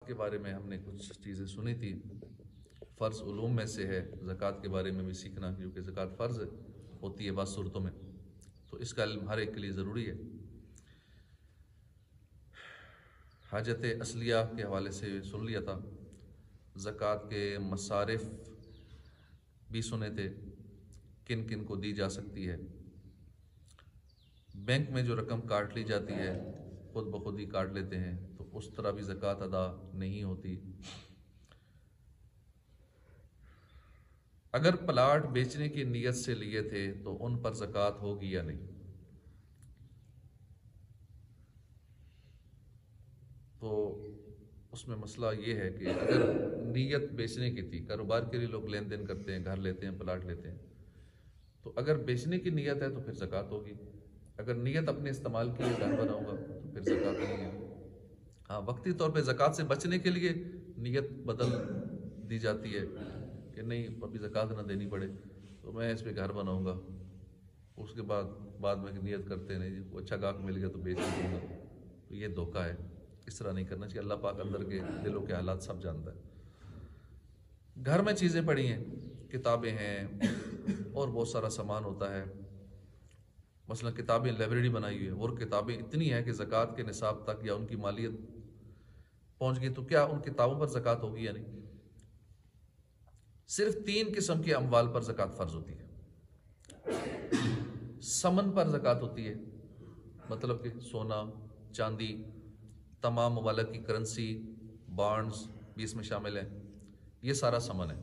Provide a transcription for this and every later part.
کے بارے میں ہم نے کچھ چیزیں سنی تھی. فرض علوم میں سے ہے زکوٰۃ کے بارے میں بھی سیکھنا، کیونکہ زکوٰۃ فرض ہوتی ہے بعض صورتوں میں، تو اس کا علم ہر ایک کے لیے ضروری ہے. حاجت اصلیہ کے حوالے سے سن لیا تھا. زکوٰۃ کے مصارف بھی سنے تھے، کن کن کو دی جا سکتی ہے. بینک میں جو رقم کاٹ لی جاتی ہے خود بخود ہی کاٹ لیتے ہیں، تو اس طرح بھی زکوٰۃ ادا نہیں ہوتی. اگر پلاٹ بیچنے کی نیت سے لیے تھے تو ان پر زکوٰۃ ہوگی یا نہیں؟ تو اس میں مسئلہ یہ ہے کہ اگر نیت بیچنے کی تھی، کاروبار کے لیے لوگ لین دین کرتے ہیں، گھر لیتے ہیں، پلاٹ لیتے ہیں، تو اگر بیچنے کی نیت ہے تو پھر زکوٰۃ ہوگی. اگر نیت اپنے استعمال کے لیے گھر بناؤں گا تو پھر زکوٰۃ نہیں ہے. ہاں، وقتی طور پہ زکوٰۃ سے بچنے کے لیے نیت بدل دی جاتی ہے کہ نہیں ابھی زکوٰۃ نہ دینی پڑے تو میں اس پہ گھر بناؤں گا. اس کے بعد میں نیت کرتے نہیں جی اچھا گاہک مل گیا تو بیچ دوں گا. تو یہ دھوکہ ہے، اس طرح نہیں کرنا چاہیے. اللہ پاک اندر کے دلوں کے حالات سب جانتا ہے. گھر میں چیزیں پڑی ہیں، کتابیں ہیں اور بہت سارا سامان ہوتا ہے. مثلا کتابیں لائبریری بنائی ہوئی ہے، اور کتابیں اتنی ہیں کہ زکوٰۃ کے نصاب تک یا ان کی مالیت پہنچ گئی، تو کیا ان کتابوں پر زکوٰۃ ہوگی یا نہیں؟ صرف 3 قسم کے اموال پر زکوٰۃ فرض ہوتی ہے. سمن پر زکوٰۃ ہوتی ہے، مطلب کہ سونا، چاندی، تمام ممالک کی کرنسی، بانڈز بھی اس میں شامل ہیں. یہ سارا سمن ہے،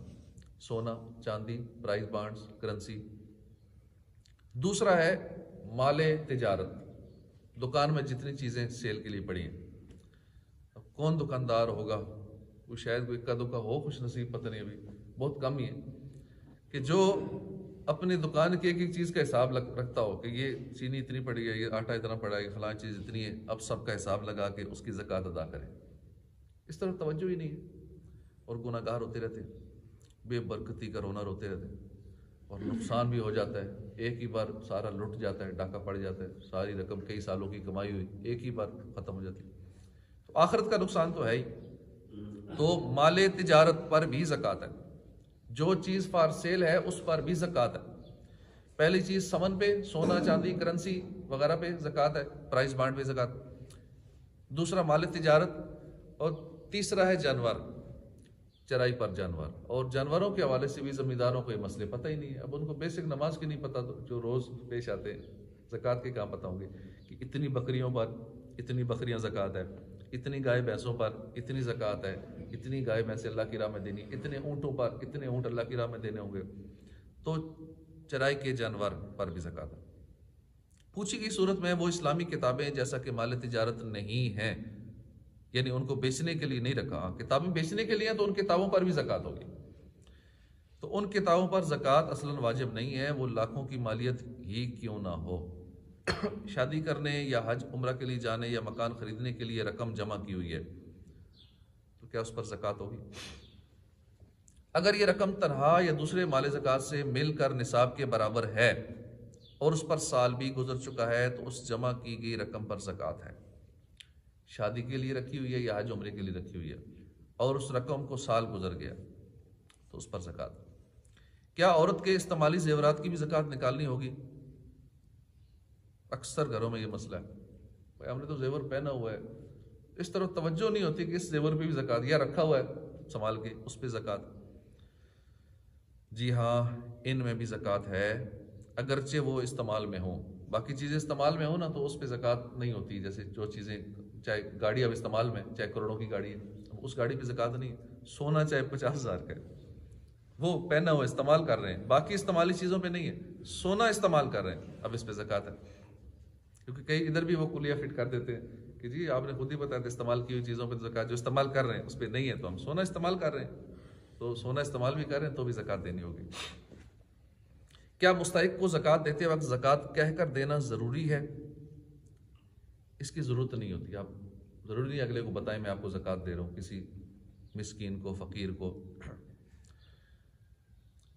سونا، چاندی، پرائز بانڈز، کرنسی. دوسرا ہے مال تجارت، دکان میں جتنی چیزیں سیل کے لیے پڑی ہیں. اب کون دکاندار ہوگا، وہ شاید کوئی اکا دکا ہو خوش نصیب، پتہ نہیں، ابھی بہت کم ہی ہے، کہ جو اپنی دکان کی ایک ایک چیز کا حساب رکھتا ہو کہ یہ چینی اتنی پڑی ہے، یہ آٹا اتنا پڑا ہے، یہ فلاں چیز اتنی ہے، اب سب کا حساب لگا کے اس کی زکوٰۃ ادا کرے. اس طرف توجہ ہی نہیں ہے، اور گناہ گار ہوتے رہتے ہیں، بے برکتی کا رونا روتے رہتے ہیں، اور نقصان بھی ہو جاتا ہے. ایک ہی بار سارا لٹ جاتا ہے، ڈاکہ پڑ جاتا ہے، ساری رقم کئی سالوں کی کمائی ہوئی ایک ہی بار ختم ہو جاتی ہے. تو آخرت کا نقصان تو ہے ہی. تو مال تجارت پر بھی زکوٰۃ ہے، جو چیز فار سیل ہے اس پر بھی زکوٰۃ ہے. پہلی چیز سمن پہ، سونا، چاندی، کرنسی وغیرہ پہ زکوٰۃ ہے، پرائز بانڈ پہ زکوٰۃ. دوسرا مال تجارت، اور تیسرا ہے جانور، چرائی پر جانور. اور جانوروں کے حوالے سے بھی زمینداروں کو یہ مسئلے پتہ ہی نہیں ہے. اب ان کو بیسک نماز کی نہیں پتہ، تو جو روز پیش آتے ہیں زکوٰۃ کے کہاں پتہ ہوں گے کہ اتنی بکریوں پر اتنی بکریاں زکوٰۃ ہے، اتنی گائے بھینسوں پر اتنی زکوٰۃ ہے، اتنی گائے بھینسیں اللہ کی راہ میں دینی، اتنے اونٹوں پر اتنے اونٹ اللہ کی راہ میں دینے ہوں گے. تو چرائی کے جانور پر بھی زکوٰۃ ہے. پوچھی گئی صورت میں وہ اسلامی کتابیں جیسا کہ مال تجارت نہیں ہیں، یعنی ان کو بیچنے کے لیے نہیں رکھا. کتابیں بیچنے کے لیے ہیں تو ان کتابوں پر بھی زکوٰۃ ہوگی. تو ان کتابوں پر زکوٰۃ اصلاً واجب نہیں ہے، وہ لاکھوں کی مالیت ہی کیوں نہ ہو. شادی کرنے یا حج عمرہ کے لیے جانے یا مکان خریدنے کے لیے رقم جمع کی ہوئی ہے، تو کیا اس پر زکوٰۃ ہوگی؟ اگر یہ رقم تنہا یا دوسرے مال زکوٰۃ سے مل کر نصاب کے برابر ہے اور اس پر سال بھی گزر چکا ہے تو اس جمع کی گئی رقم پر زکوٰۃ ہے. شادی کے لیے رکھی ہوئی ہے یا حج عمرے کے لیے رکھی ہوئی ہے اور اس رقم کو سال گزر گیا تو اس پر زکوٰۃ. کیا عورت کے استعمالی زیورات کی بھی زکوٰۃ نکالنی ہوگی؟ اکثر گھروں میں یہ مسئلہ ہے، بھائی ہم نے تو زیور پہنا ہوا ہے، اس طرح توجہ نہیں ہوتی کہ اس زیور پہ بھی زکوٰۃ، یا رکھا ہوا ہے سنبھال کے اس پہ زکوٰۃ. جی ہاں، ان میں بھی زکوٰۃ ہے اگرچہ وہ استعمال میں ہوں. باقی چیزیں استعمال میں ہوں نا تو اس پہ زکوٰۃ نہیں ہوتی. جیسے جو چیزیں، چاہے گاڑی اب استعمال میں، چاہے کروڑوں کی گاڑی ہے، اس گاڑی پہ زکوٰۃ نہیں. سونا چاہے 50,000 کا ہے، وہ پہنا ہوا استعمال کر رہے ہیں، باقی استعمالی چیزوں پہ نہیں ہے. سونا استعمال کر رہے ہیں، اب اس پہ زکوٰۃ ہے. کیونکہ کئی ادھر بھی وہ کلیہ فٹ کر دیتے ہیں کہ جی آپ نے خود ہی بتایا تھا استعمال کی ہوئی چیزوں پہ زکوٰۃ، جو استعمال کر رہے ہیں اس پہ نہیں ہے. تو ہم سونا استعمال کر رہے ہیں، تو سونا استعمال بھی کر رہے ہیں تو بھی زکوٰۃ دینی ہوگی. کیا مستحق کو زکوٰۃ دیتے وقت زکوٰۃ کہہ کر دینا ضروری ہے؟ اس کی ضرورت نہیں ہوتی. آپ ضروری نہیں اگلے کو بتائیں میں آپ کو زکوٰۃ دے رہا ہوں، کسی مسکین کو، فقیر کو،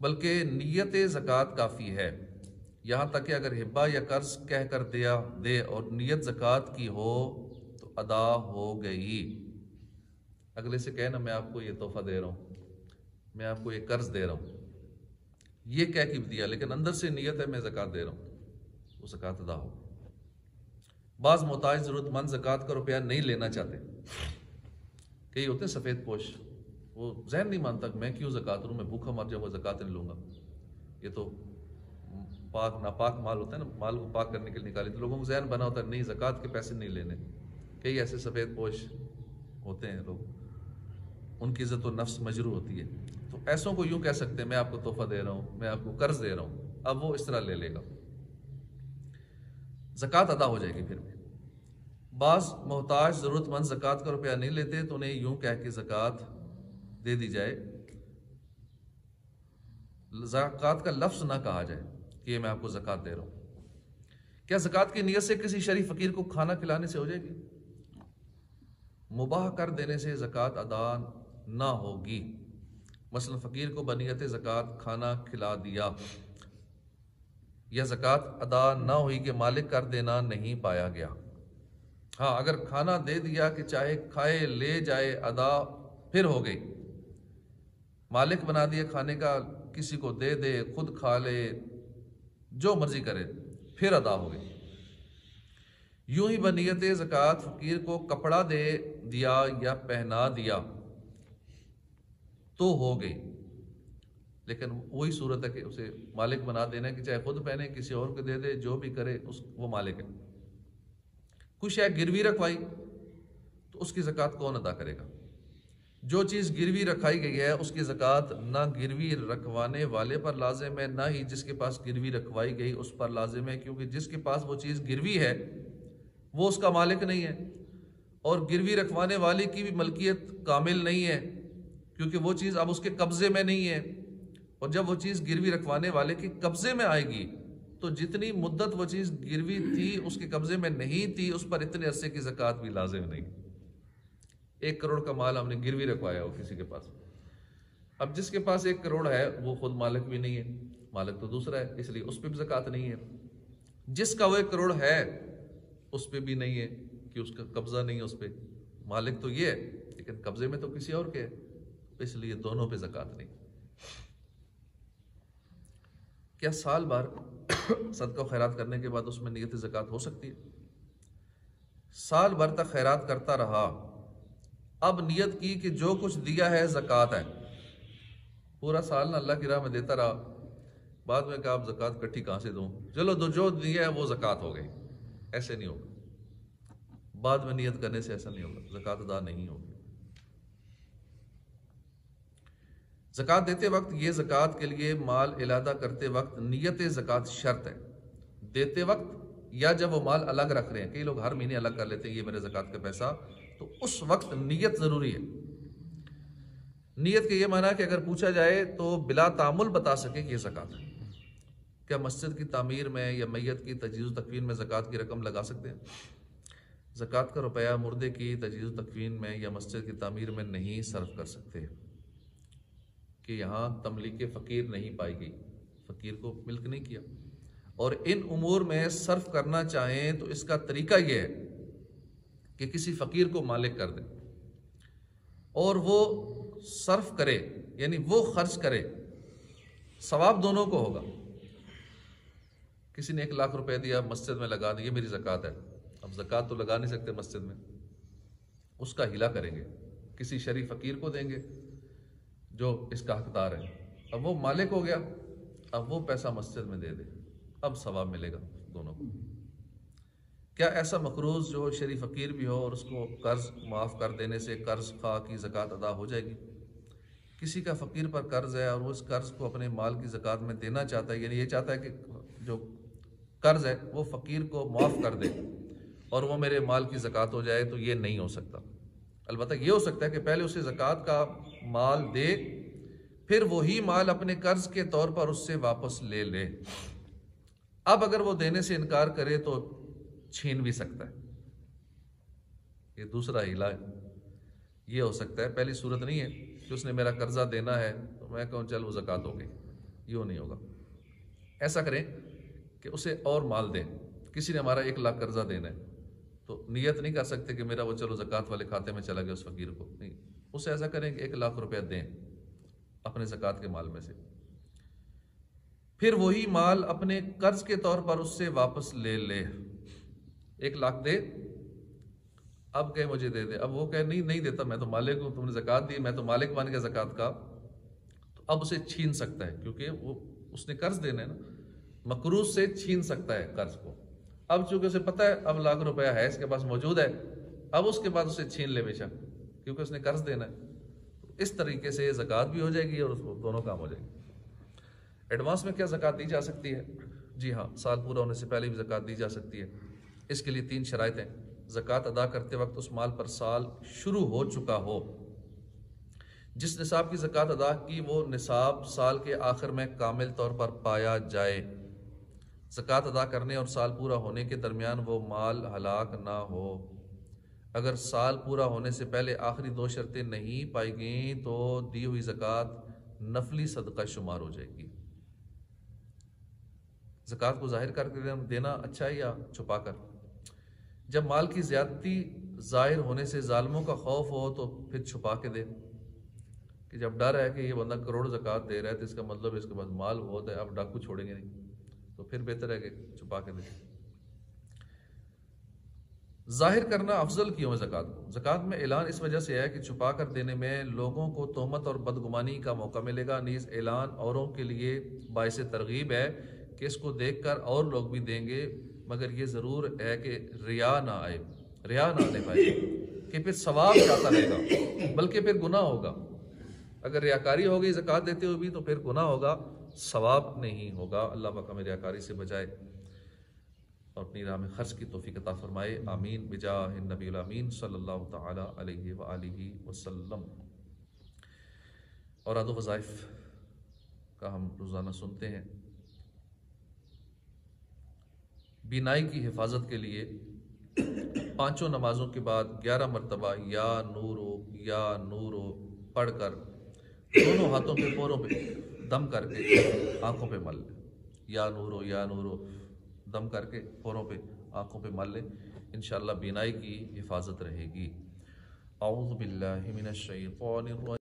بلکہ نیت زکوٰۃ کافی ہے. یہاں تک کہ اگر ہبہ یا قرض کہہ کر دے اور نیت زکوٰۃ کی ہو تو ادا ہو گئی. اگلے سے کہے نا میں آپ کو یہ تحفہ دے رہا ہوں، میں آپ کو یہ قرض دے رہا ہوں، یہ کہہ کے دیا لیکن اندر سے نیت ہے میں زکوٰۃ دے رہا ہوں، وہ زکوٰۃ ادا ہو۔ بعض محتاج ضرورت مند زکوٰۃ کا روپیہ نہیں لینا چاہتے، کئی ہوتے ہیں سفید پوش، وہ ذہن نہیں مانتا کہ میں کیوں زکوٰۃ لوں، میں بھوکا مر جاؤں، وہ زکوٰۃ نہیں لوں گا، یہ تو پاک ناپاک مال ہوتا ہے نا، مال کو پاک کرنے کے لیے نکالی، تو لوگوں کو ذہن بنا ہوتا ہے نہیں زکوٰۃ کے پیسے نہیں لینے۔ کئی ایسے سفید پوش ہوتے ہیں لوگ، ان کی عزت و نفس مجروح ہوتی ہے، تو ایسوں کو یوں کہہ سکتے ہیں میں آپ کو تحفہ دے رہا ہوں، میں آپ کو قرض دے رہا ہوں، اب وہ اس طرح لے لے گا، زکوٰۃ ادا ہو جائے گی۔ پھر بھی بعض محتاج ضرورت مند زکوٰۃ کا روپیہ نہیں لیتے تو انہیں یوں کہہ کے زکوٰۃ دے دی جائے، زکوٰۃ کا لفظ نہ کہا جائے کہ یہ میں آپ کو زکوٰۃ دے رہا ہوں۔ کیا زکوٰۃ کی نیت سے کسی شریف فقیر کو کھانا کھلانے سے ہو جائے گی؟ مباح کر دینے سے زکوٰۃ ادا نہ ہوگی، مثلا فقیر کو بنیت زکوٰۃ کھانا کھلا دیا، یا زکوٰۃ ادا نہ ہوئی کہ مالک کر دینا نہیں پایا گیا۔ ہاں اگر کھانا دے دیا کہ چاہے کھائے لے جائے ادا پھر ہو گئی، مالک بنا دیا کھانے کا، کسی کو دے دے خود کھا لے جو مرضی کرے، پھر ادا ہو گئی۔ یوں ہی بنیت زکوٰۃ فقیر کو کپڑا دے دیا یا پہنا دیا تو ہو گئی، لیکن وہی صورت ہے کہ اسے مالک بنا دینا ہے کہ چاہے خود پہنے کسی اور کو دے دے جو بھی کرے وہ مالک ہے۔ کچھ ہے گروی رکھوائی تو اس کی زکوٰۃ کون ادا کرے گا؟ جو چیز گروی رکھائی گئی ہے اس کی زکوٰۃ نہ گروی رکھوانے والے پر لازم ہے نہ ہی جس کے پاس گروی رکھوائی گئی اس پر لازم ہے، کیونکہ جس کے پاس وہ چیز گروی ہے وہ اس کا مالک نہیں ہے، اور گروی رکھوانے والے کی بھی ملکیت کامل نہیں ہے کیونکہ وہ چیز اب اس کے قبضے میں نہیں ہے، اور جب وہ چیز گروی رکھوانے والے کے قبضے میں آئے گی تو جتنی مدت وہ چیز گروی تھی اس کے قبضے میں نہیں تھی اس پر اتنے عرصے کی زکوٰۃ بھی لازم نہیں۔ 1 کروڑ کا مال ہم نے گروی رکھوایا ہو کسی کے پاس، اب جس کے پاس 1 کروڑ ہے وہ خود مالک بھی نہیں ہے، مالک تو دوسرا ہے، اس لیے اس پہ بھی زکوٰۃ نہیں ہے۔ جس کا وہ 1 کروڑ ہے اس پہ بھی نہیں ہے کہ اس کا قبضہ نہیں ہے، اس پہ مالک تو یہ ہے لیکن قبضے میں تو کسی اور کے ہے، اس لیے دونوں پہ زکوٰۃ نہیں۔ کیا سال بھر صدقہ و خیرات کرنے کے بعد اس میں نیت زکوٰۃ ہو سکتی ہے؟ سال بھر تک خیرات کرتا رہا، اب نیت کی کہ جو کچھ دیا ہے زکوٰۃ ہے، پورا سال نہ اللہ کی راہ میں دیتا رہا، بعد میں کہا اب زکوٰۃ کٹھی کہاں سے دوں، چلو جو دیا ہے وہ زکوٰۃ ہو گئی، ایسے نہیں ہوگا، بعد میں نیت کرنے سے ایسا نہیں ہوگا، زکوٰۃ ادا نہیں ہوگی۔ زکوٰۃ دیتے وقت یہ زکوٰۃ کے لیے مال علیحدہ کرتے وقت نیت زکوٰۃ شرط ہے، دیتے وقت یا جب وہ مال الگ رکھ رہے ہیں، کئی لوگ ہر مہینے الگ کر لیتے ہیں یہ میرے زکوٰۃ کا پیسہ، تو اس وقت نیت ضروری ہے۔ نیت کے یہ معنی ہے کہ اگر پوچھا جائے تو بلا تعامل بتا سکے کہ یہ زکوٰۃ ہے۔ کیا مسجد کی تعمیر میں یا میت کی تجہیز و تکفین میں زکوٰۃ کی رقم لگا سکتے ہیں؟ زکوٰۃ کا روپیہ مردے کی تجہیز و تکفین میں یا مسجد کی تعمیر میں نہیں صرف کر سکتے کہ یہاں تملیک فقیر نہیں پائی گئی، فقیر کو ملک نہیں کیا، اور ان امور میں صرف کرنا چاہیں تو اس کا طریقہ یہ ہے کہ کسی فقیر کو مالک کر دیں اور وہ صرف کرے، یعنی وہ خرچ کرے، ثواب دونوں کو ہوگا۔ کسی نے 1 لاکھ روپے دیا مسجد میں لگا دیا، یہ میری زکوٰۃ ہے، اب زکوٰۃ تو لگا نہیں سکتے مسجد میں، اس کا ہلا کریں گے، کسی شریف فقیر کو دیں گے جو اس کا حقدار ہے، اب وہ مالک ہو گیا، اب وہ پیسہ مسجد میں دے دے، اب ثواب ملے گا دونوں کو۔ کیا ایسا مقروض جو شریف فقیر بھی ہو اور اس کو قرض معاف کر دینے سے قرض خواہ کی زکوٰۃ ادا ہو جائے گی؟ کسی کا فقیر پر قرض ہے اور وہ اس قرض کو اپنے مال کی زکوٰۃ میں دینا چاہتا ہے، یعنی یہ چاہتا ہے کہ جو قرض ہے وہ فقیر کو معاف کر دے اور وہ میرے مال کی زکوٰۃ ہو جائے، تو یہ نہیں ہو سکتا۔ البتہ یہ ہو سکتا ہے کہ پہلے اسے زکوٰۃ کا مال دے، پھر وہی مال اپنے قرض کے طور پر اس سے واپس لے لے۔ اب اگر وہ دینے سے انکار کرے تو چھین بھی سکتا ہے، یہ دوسرا ہیلا ہے، یہ ہو سکتا ہے۔ پہلی صورت نہیں ہے کہ اس نے میرا قرضہ دینا ہے تو میں کہوں چل وہ زکوٰۃ ہو گئی، یہ نہیں ہوگا۔ ایسا کریں کہ اسے اور مال دیں، کسی نے ہمارا 1 لاکھ قرضہ دینا ہے تو نیت نہیں کر سکتے کہ میرا وہ چلو زکوٰۃ والے کھاتے میں چلا گیا اس فقیر کو، نہیں، اسے ایسا کریں کہ 1 لاکھ روپیہ دیں اپنے زکوٰۃ کے مال میں سے، پھر وہی مال اپنے قرض کے طور پر اس سے واپس لے لے۔ 1 لاکھ دے، اب کہے مجھے دے دے، اب وہ کہے نہیں دیتا، میں تو مالک ہوں، تم نے زکوٰۃ دی، میں تو مالک بن گیا زکوٰۃ کا، تو اب اسے چھین سکتا ہے، کیونکہ وہ اس نے قرض دینا ہے نا، مقروض سے چھین سکتا ہے قرض کو۔ اب چونکہ اسے پتہ ہے اب 1 لاکھ روپیہ ہے اس کے پاس موجود ہے، اب اس کے بعد اسے چھین لے بے شک، کیونکہ اس نے قرض دینا ہے۔ اس طریقے سے زکوٰۃ بھی ہو جائے گی اور اس کو دونوں کام ہو جائیں گے۔ ایڈوانس میں کیا زکوٰۃ دی جا سکتی ہے؟ جی ہاں، سال پورا ہونے سے پہلے بھی زکوٰۃ دی جا سکتی ہے۔ اس کے لیے 3 شرائط ہیں۔ زکوٰۃ ادا کرتے وقت اس مال پر سال شروع ہو چکا ہو، جس نصاب کی زکوٰۃ ادا کی وہ نصاب سال کے آخر میں کامل طور پر پایا جائے۔ زکوٰۃ ادا کرنے اور سال پورا ہونے کے درمیان وہ مال ہلاک نہ ہو۔ اگر سال پورا ہونے سے پہلے آخری 2 شرطیں نہیں پائی گئیں تو دی ہوئی زکوٰۃ نفلی صدقہ شمار ہو جائے گی۔ زکوٰۃ کو ظاہر کر کے دینا اچھا ہے یا چھپا کر؟ جب مال کی زیادتی ظاہر ہونے سے ظالموں کا خوف ہو تو پھر چھپا کے دے، کہ جب ڈر ہے کہ یہ بندہ کروڑ زکوٰۃ دے رہا ہے تو اس کا مطلب اس کے پاس مال بہت ہے، اب ڈاکو چھوڑیں گے نہیں، تو پھر بہتر ہے کہ چھپا کے دے۔ ظاہر کرنا افضل کیوں ہے زکوٰۃ کو؟ زکوٰۃ میں اعلان اس وجہ سے ہے کہ چھپا کر دینے میں لوگوں کو تہمت اور بدگمانی کا موقع ملے گا، نیز اعلان اوروں کے لیے باعث ترغیب ہے کہ اس کو دیکھ کر اور لوگ بھی دیں گے، مگر یہ ضرور ہے کہ ریا نہ آنے پائے، کہ پھر ثواب جاتا رہے گا بلکہ پھر گناہ ہوگا۔ اگر ریاکاری ہوگی زکوٰۃ دیتے ہوئے بھی تو پھر گناہ ہوگا، ثواب نہیں ہوگا۔ اللہ پاک ہمیں ریاکاری سے بچائے اور اپنی راہ میں خرچ کی توفیق عطا فرمائے، آمین بجاہ النبی الامین صلی اللہ تعالی علیہ وآلہ وسلم۔ اوراد و وظائف کا ہم روزانہ سنتے ہیں۔ بینائی کی حفاظت کے لیے 5 نمازوں کے بعد 11 مرتبہ یا نورو پڑھ کر دونوں ہاتھوں پہ پوروں پہ دم کر کے آنکھوں پہ مل لیں۔ یا نورو دم کر کے پوروں پہ آنکھوں پہ مل لیں، انشاءاللہ بینائی کی حفاظت رہے گی۔ اعوذ باللہ من الشیطان الرجیم۔